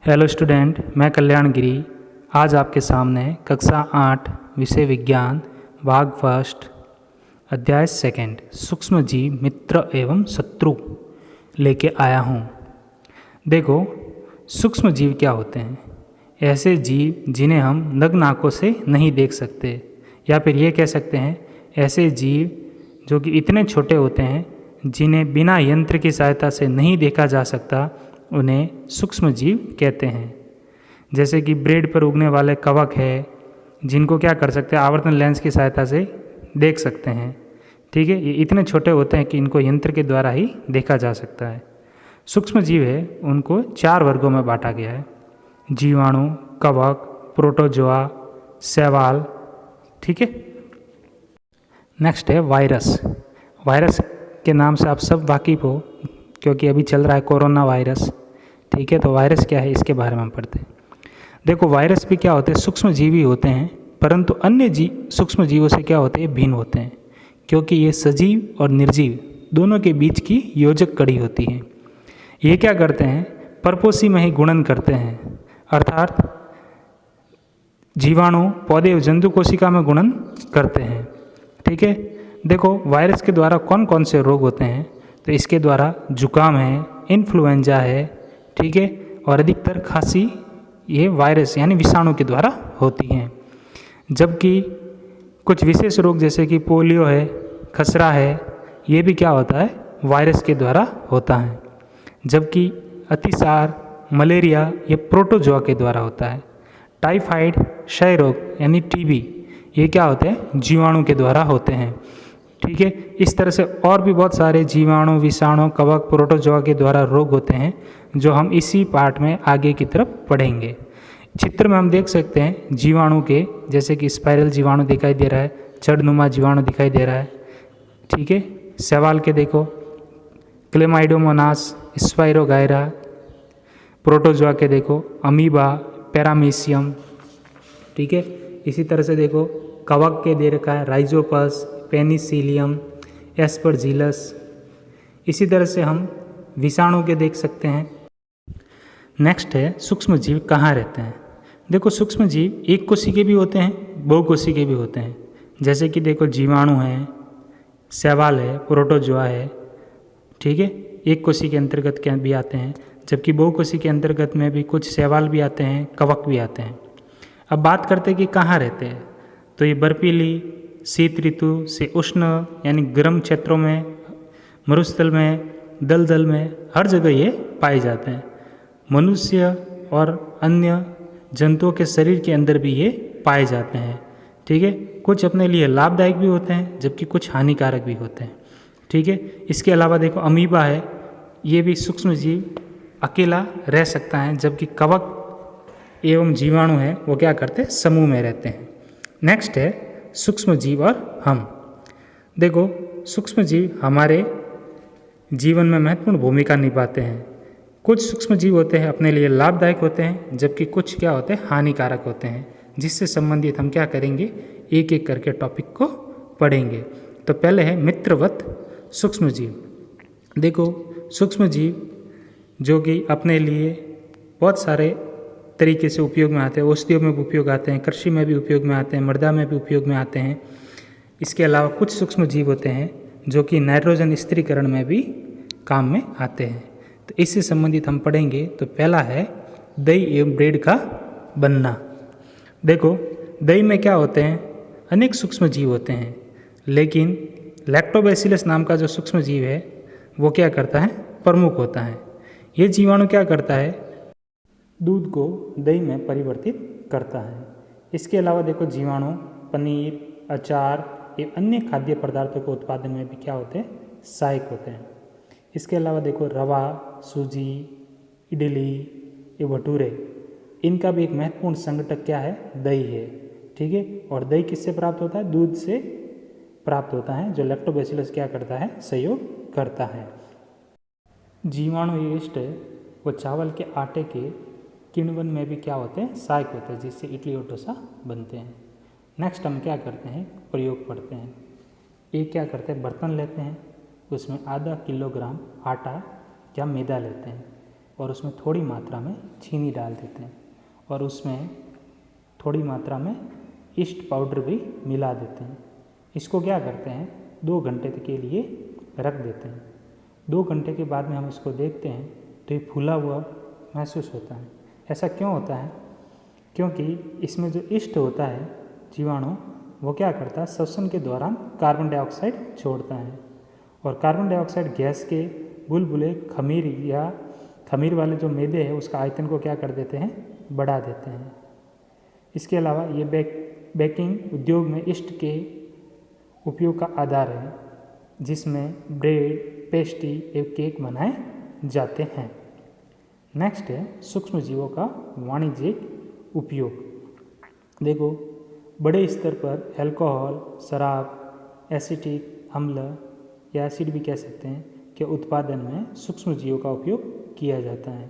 Hello student, मैं कल्याण गिरी आज आपके सामने कक्षा 8 विषय विज्ञान भाग फर्स्ट अध्याय सेकंड सूक्ष्म जीव मित्र एवं शत्रु लेके आया हूँ। देखो, सूक्ष्म जीव क्या होते हैं? ऐसे जीव जिन्हें हम नग्न आँखों से नहीं देख सकते, या फिर ये कह सकते हैं ऐसे जीव जो कि इतने छोटे होते हैं जिन्हें बिना यंत्र की सहायता से नहीं देखा जा सकता, उन्हें सूक्ष्म जीव कहते हैं। जैसे कि ब्रेड पर उगने वाले कवक है, जिनको क्या कर सकते हैं, आवर्तन लेंस की सहायता से देख सकते हैं। ठीक है, ये इतने छोटे होते हैं कि इनको यंत्र के द्वारा ही देखा जा सकता है। सूक्ष्म जीव है, उनको 4 वर्गों में बांटा गया है: जीवाणु, कवक, प्रोटोजोआ, शैवाल। ठीक है, नेक्स्ट है वायरस। वायरस के नाम से आप सब वाकिफ हो, क्योंकि अभी चल रहा है कोरोना वायरस। ठीक है, तो वायरस क्या है इसके बारे में हम पढ़ते हैं। देखो, वायरस भी क्या होते हैं, सूक्ष्म जीव ही होते हैं, परंतु अन्य सूक्ष्म जीवों से क्या होते हैं, भिन्न होते हैं, क्योंकि ये सजीव और निर्जीव दोनों के बीच की योजक कड़ी होती है। ये क्या करते हैं, परपोषी में ही गुणन करते हैं, अर्थात जीवाणु, पौधे और जंतु कोशिका में गुणन करते हैं। ठीक है, देखो वायरस के द्वारा कौन कौन से रोग होते हैं, तो इसके द्वारा जुकाम है, इन्फ्लुएंजा है, ठीक है, और अधिकतर खांसी ये वायरस यानी विषाणु के द्वारा होती हैं। जबकि कुछ विशेष रोग जैसे कि पोलियो है, खसरा है, ये भी क्या होता है, वायरस के द्वारा होता है। जबकि अतिसार, मलेरिया ये प्रोटोजोआ के द्वारा होता है। टाइफाइड, क्षय रोग यानी टीबी, ये क्या होते हैं, जीवाणु के द्वारा होते हैं। ठीक है, इस तरह से और भी बहुत सारे जीवाणु, विषाणु, कवक, प्रोटोजोआ के द्वारा रोग होते हैं, जो हम इसी पार्ट में आगे की तरफ पढ़ेंगे। चित्र में हम देख सकते हैं जीवाणु के, जैसे कि स्पाइरल जीवाणु दिखाई दे रहा है, जड़नुमा जीवाणु दिखाई दे रहा है। ठीक है, शैवाल के देखो क्लेमाइडोमोनास, स्पाइरोगायरा। प्रोटोजोआ के देखो अमीबा, पैरामीशियम। ठीक है, इसी तरह से देखो कवक के दे रखा है राइजोपस, पेनिसिलियम, एस्परजिलस। इसी तरह से हम विषाणु के देख सकते हैं। नेक्स्ट है सूक्ष्म जीव कहाँ रहते हैं। देखो, सूक्ष्म जीव एक कोशिकीय के भी होते हैं, बहुकोशिकीय के भी होते हैं। जैसे कि देखो जीवाणु है, शैवाल है, प्रोटोजोआ है। ठीक है, एक कोशिकीय के अंतर्गत के भी आते हैं, जबकि बहुकोशिकीय के अंतर्गत में भी कुछ शैवाल भी आते हैं, कवक भी आते हैं। अब बात करते हैं कि कहाँ रहते हैं, तो ये बर्फीली, शीत ऋतु से उष्ण यानी गर्म क्षेत्रों में, मरुस्थल में, दलदल में, हर जगह ये पाए जाते हैं। मनुष्य और अन्य जंतुओं के शरीर के अंदर भी ये पाए जाते हैं। ठीक है, कुछ अपने लिए लाभदायक भी होते हैं, जबकि कुछ हानिकारक भी होते हैं। ठीक है, इसके अलावा देखो अमीबा है, ये भी सूक्ष्म जीव अकेला रह सकता है, जबकि कवक एवं जीवाणु है वो क्या करते हैं, समूह में रहते हैं। नेक्स्ट है सूक्ष्म जीव और हम। देखो, सूक्ष्म जीव हमारे जीवन में महत्वपूर्ण भूमिका निभाते हैं। कुछ सूक्ष्म जीव होते हैं अपने लिए लाभदायक होते हैं, जबकि कुछ क्या होते हैं, हानिकारक होते हैं, जिससे संबंधित हम क्या करेंगे, एक एक करके टॉपिक को पढ़ेंगे। तो पहले है मित्रवत सूक्ष्म जीव। देखो, सूक्ष्म जीव जो कि अपने लिए बहुत सारे तरीके से उपयोग में आते हैं, औषधियों में भी उपयोग आते हैं, कृषि में भी उपयोग में आते हैं, मृदा में भी उपयोग में आते हैं। इसके अलावा कुछ सूक्ष्म जीव होते हैं जो कि नाइट्रोजन स्थिरीकरण में भी काम में आते हैं। तो इससे संबंधित हम पढ़ेंगे। तो पहला है दही एवं ब्रेड का बनना। देखो, दही में क्या होते हैं, अनेक सूक्ष्म जीव होते हैं, लेकिन लैक्टोबैसिलस नाम का जो सूक्ष्म जीव है वो क्या करता है, प्रमुख होता है। ये जीवाणु क्या करता है, दूध को दही में परिवर्तित करता है। इसके अलावा देखो जीवाणु पनीर, अचार एवं अन्य खाद्य पदार्थों के उत्पादन में भी क्या होते हैं, सहायक होते हैं। इसके अलावा देखो रवा, सूजी, इडली ये भटूरे, इनका भी एक महत्वपूर्ण संघटक क्या है, दही है। ठीक है, और दही किससे प्राप्त होता है, दूध से प्राप्त होता है, जो लैक्टोबैसिलस क्या करता है, सहयोग करता है। जीवाणु यीस्ट है वो चावल के आटे के किण्वन में भी क्या होते हैं, सहायक होते हैं, जिससे इडली और डोसा बनते हैं। नेक्स्ट हम क्या करते हैं, प्रयोग पढ़ते हैं। एक क्या करते हैं, बर्तन लेते हैं, उसमें आधा किलोग्राम आटा या मैदा लेते हैं। और उसमें थोड़ी मात्रा में चीनी डाल देते हैं और उसमें थोड़ी मात्रा में ईस्ट पाउडर भी मिला देते हैं। इसको क्या करते हैं 2 घंटे के लिए रख देते हैं। 2 घंटे के बाद में हम इसको देखते हैं तो ये फूला हुआ महसूस होता है। ऐसा क्यों होता है? क्योंकि इसमें जो ईस्ट होता है जीवाणु वो क्या करता है श्वसन के दौरान कार्बन डाइऑक्साइड छोड़ता है और कार्बन डाइऑक्साइड गैस के बुलबुले खमीर वाले जो मैदे है उसका आयतन को क्या कर देते हैं बढ़ा देते हैं। इसके अलावा ये बेकिंग उद्योग में ईस्ट के उपयोग का आधार है जिसमें ब्रेड, पेस्ट्री एवं केक बनाए जाते हैं। नेक्स्ट है सूक्ष्म जीवों का वाणिज्यिक उपयोग। देखो बड़े स्तर पर अल्कोहल, शराब, एसिटिक अम्ल या एसिड भी कह सकते हैं के उत्पादन में सूक्ष्म जीवों का उपयोग किया जाता है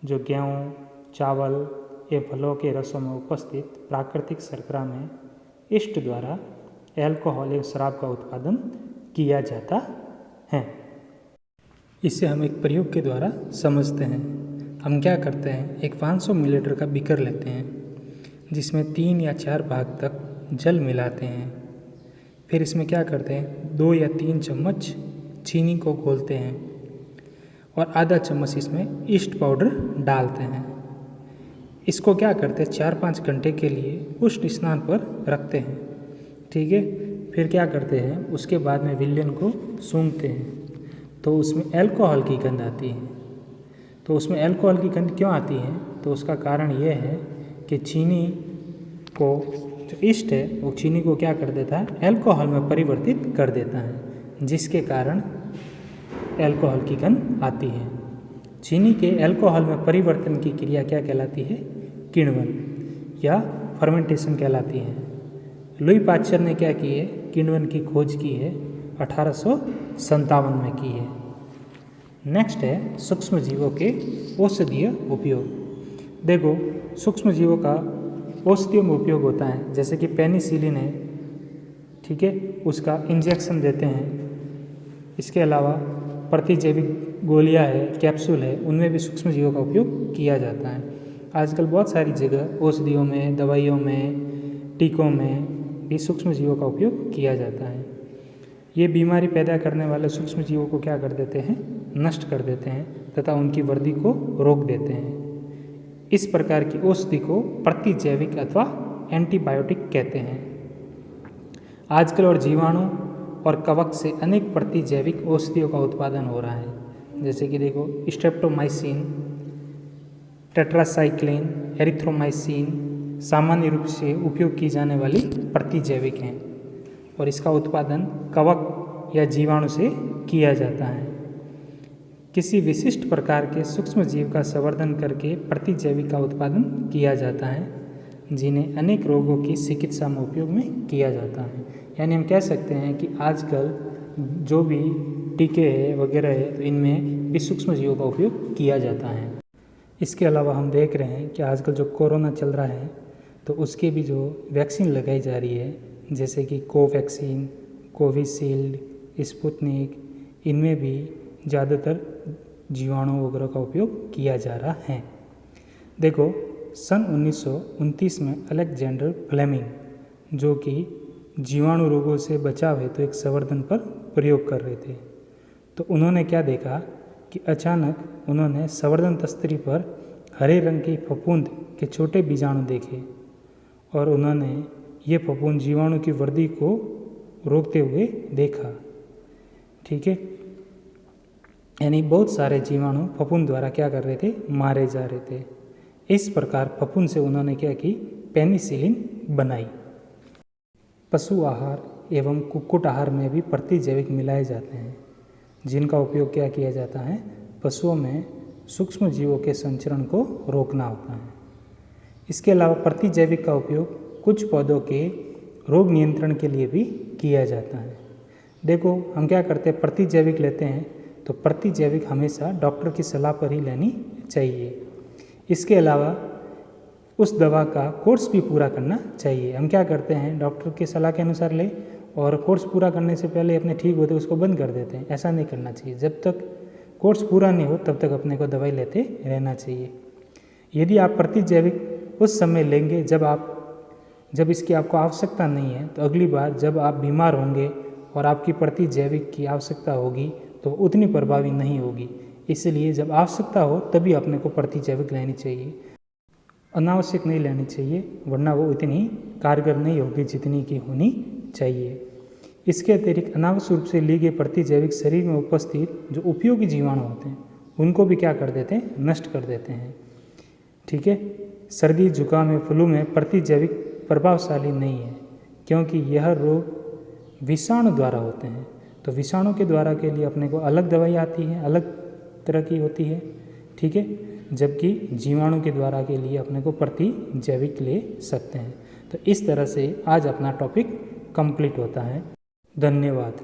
जो गेहूँ, चावल एवं फलों के रसों में उपस्थित प्राकृतिक शर्करा में ईस्ट द्वारा अल्कोहल एवं शराब का उत्पादन किया जाता है। इसे हम एक प्रयोग के द्वारा समझते हैं। हम क्या करते हैं एक 500 मिलीलीटर का बीकर लेते हैं जिसमें 3 या 4 भाग तक जल मिलाते हैं। फिर इसमें क्या करते हैं 2 या 3 चम्मच चीनी को घोलते हैं और आधा चम्मच इसमें ईस्ट पाउडर डालते हैं। इसको क्या करते हैं 4-5 घंटे के लिए उष्ण स्नान पर रखते हैं। ठीक है, फिर क्या करते हैं उसके बाद में विलयन को सूंघते हैं तो उसमें अल्कोहल की गंध आती है। तो उसमें अल्कोहल की गंध क्यों आती है तो उसका कारण ये है कि चीनी को जो ईस्ट है वो चीनी को क्या कर देता है अल्कोहल में परिवर्तित कर देता है जिसके कारण अल्कोहल की गंध आती है। चीनी के अल्कोहल में परिवर्तन की क्रिया क्या कहलाती है किण्वन या फर्मेंटेशन कहलाती है। लुई पाश्चर ने क्या की है किण्वन की खोज की है 1857 में की है। नेक्स्ट है सूक्ष्म जीवों के औषधीय उपयोग। देखो सूक्ष्म जीवों का औषधियों में उपयोग होता है जैसे कि पेनिसिलिन है, ठीक है, उसका इंजेक्शन देते हैं। इसके अलावा प्रतिजैविक गोलियां है, कैप्सूल है, उनमें भी सूक्ष्म जीवों का उपयोग किया जाता है। आजकल बहुत सारी जगह औषधियों में, दवाइयों में, टीकों में भी सूक्ष्म जीवों का उपयोग किया जाता है। ये बीमारी पैदा करने वाले सूक्ष्म जीवों को क्या कर देते हैं नष्ट कर देते हैं तथा उनकी वृद्धि को रोक देते हैं। इस प्रकार की औषधि को प्रतिजैविक अथवा एंटीबायोटिक कहते हैं। आजकल और जीवाणु और कवक से अनेक प्रतिजैविक औषधियों का उत्पादन हो रहा है जैसे कि देखो स्ट्रेप्टोमाइसिन, टेट्रासाइक्लिन, एरिथ्रोमाइसिन सामान्य रूप से उपयोग की जाने वाली प्रतिजैविक हैं और इसका उत्पादन कवक या जीवाणु से किया जाता है। किसी विशिष्ट प्रकार के सूक्ष्म जीव का संवर्धन करके प्रतिजैविक का उत्पादन किया जाता है जिन्हें अनेक रोगों की चिकित्सा में उपयोग में किया जाता है। यानी हम कह सकते हैं कि आजकल जो भी टीके हैं वगैरह है तो इनमें भी सूक्ष्म जीवों का उपयोग किया जाता है। इसके अलावा हम देख रहे हैं कि आजकल जो कोरोना चल रहा है तो उसके भी जो वैक्सीन लगाई जा रही है जैसे कि कोवैक्सीन, कोविशील्ड, स्पुतनिक, इनमें भी ज़्यादातर जीवाणु वगैरह का उपयोग किया जा रहा है। देखो सन 1929 में अलेक्जेंडर फ्लेमिंग जो कि जीवाणु रोगों से बचाव हेतु एक संवर्धन पर प्रयोग कर रहे थे तो उन्होंने क्या देखा कि अचानक उन्होंने संवर्धन तस्तरी पर हरे रंग की फफूंद के छोटे बीजाणु देखे और उन्होंने ये फफूंद जीवाणु की वृद्धि को रोकते हुए देखा। ठीक है, यानी बहुत सारे जीवाणु फफूंद द्वारा क्या कर रहे थे मारे जा रहे थे। इस प्रकार फफूंद से उन्होंने क्या की पेनिसिलिन बनाई। पशु आहार एवं कुक्कुट आहार में भी प्रतिजैविक मिलाए जाते हैं जिनका उपयोग क्या किया जाता है पशुओं में सूक्ष्म जीवों के संचरण को रोकना होता है। इसके अलावा प्रतिजैविक का उपयोग कुछ पौधों के रोग नियंत्रण के लिए भी किया जाता है। देखो हम क्या करते हैं प्रतिजैविक लेते हैं तो प्रतिजैविक हमेशा डॉक्टर की सलाह पर ही लेनी चाहिए। इसके अलावा उस दवा का कोर्स भी पूरा करना चाहिए। हम क्या करते हैं डॉक्टर की सलाह के अनुसार ले और कोर्स पूरा करने से पहले अपने ठीक होते उसको बंद कर देते हैं। ऐसा नहीं करना चाहिए। जब तक कोर्स पूरा नहीं हो तब तक अपने को दवाई लेते रहना चाहिए। यदि आप प्रतिजैविक उस समय लेंगे जब इसकी आपको आवश्यकता नहीं है, तो अगली बार जब आप बीमार होंगे और आपकी प्रतिजैविक की आवश्यकता होगी तो उतनी प्रभावी नहीं होगी। इसलिए जब आवश्यकता हो तभी अपने को प्रतिजैविक लेनी चाहिए, अनावश्यक नहीं लेनी चाहिए, वरना वो इतनी कारगर नहीं होगी जितनी की होनी चाहिए। इसके अतिरिक्त अनावश्यक रूप से ली गई प्रतिजैविक शरीर में उपस्थित जो उपयोगी जीवाणु होते हैं उनको भी क्या कर देते हैं, नष्ट कर देते हैं। ठीक है, सर्दी जुकाम में फ्लू में प्रतिजैविक प्रभावशाली नहीं है, क्योंकि यह रोग विषाणु द्वारा होते हैं। तो विषाणु के द्वारा के लिए अपने को अलग दवाई आती है, अलग तरह की होती है। ठीक है, जबकि जीवाणु के द्वारा के लिए अपने को प्रतिजैविक ले सकते हैं। तो इस तरह से आज अपना टॉपिक कंप्लीट होता है। धन्यवाद।